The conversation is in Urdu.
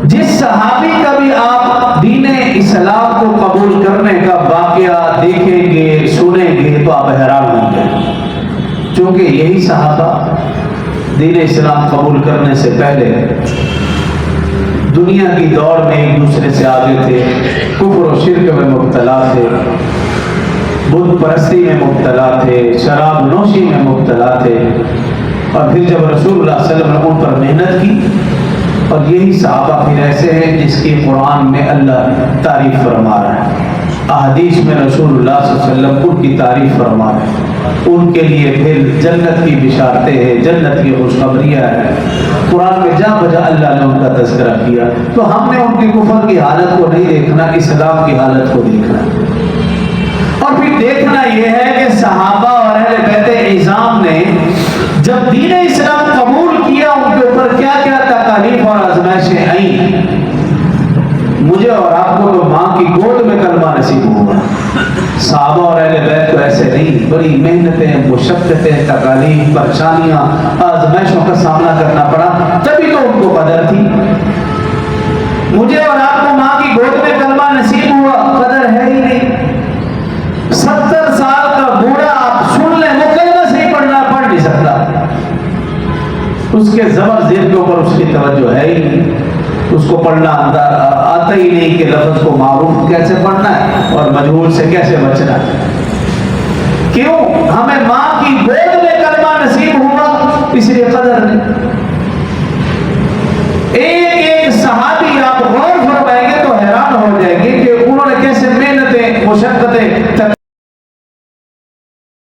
جس صحابی کا بھی آپ دین اسلام کو قبول کرنے کا واقعہ دیکھیں گے سنیں گے تو آپ حیران ہوں گے، چونکہ یہی صحابہ دین اسلام قبول کرنے سے پہلے دنیا کی دوڑ میں ایک دوسرے سے آگے تھے، کفر و شرک میں مبتلا تھے، بت پرستی میں مبتلا تھے، شراب نوشی میں مبتلا تھے، اور پھر جب رسول اللہ صلی اللہ علیہ وسلم نے ان پر محنت کی، اور یہی صحابہ پھر ایسے ہیں جس کی قرآن میں اللہ تعریف فرما رہا ہے، احادیث میں رسول اللہ صلی اللہ علیہ وسلم ان کی تعریف فرما رہے ہیں، ان کے لیے پھر جنت کی بشارتیں ہیں، جنت کی خوشخبریاں ہیں، قرآن میں جا بجا اللہ نے ان کا تذکرہ کیا۔ تو ہم نے ان کی کفر کی حالت کو نہیں دیکھنا، اسلام کی حالت کو دیکھنا، اور پھر دیکھنا یہ ہے کہ صحابہ اور اہل بیت اعظام نے جب دین اسلام قبول کیا ان کے اوپر کیا کیا تکالیف اور آزمائشیں آئیں۔ مجھے اور آپ کو تو ماں کی گود میں کلمہ نصیب ہوا، صحابہ اور اہل بیت کو ایسے نہیں، بڑی محنتیں، مشقتیں، تکالیف، پریشانیاں، آزمائشوں کا سامنا کرنا پڑا، تبھی تو ان کو قدر تھی۔ مجھے اور آپ کو ماں کی گود میں کلمہ نصیب ہوا، قدر ہے ہی نہیں۔ 70 سال کا بوڑھا آپ سن لیں، وہ کلمہ صحیح پڑھ نہیں سکتا، اس کے زبر ذہن کے اوپر اس کی توجہ ہے ہی نہیں، اس کو پڑھنا آتا ہی نہیں کہ لفظ کو معروف کیسے پڑھنا ہے اور مجہول سے کیسے بچنا ہے۔ کیوں؟ ہمیں ماں کی گود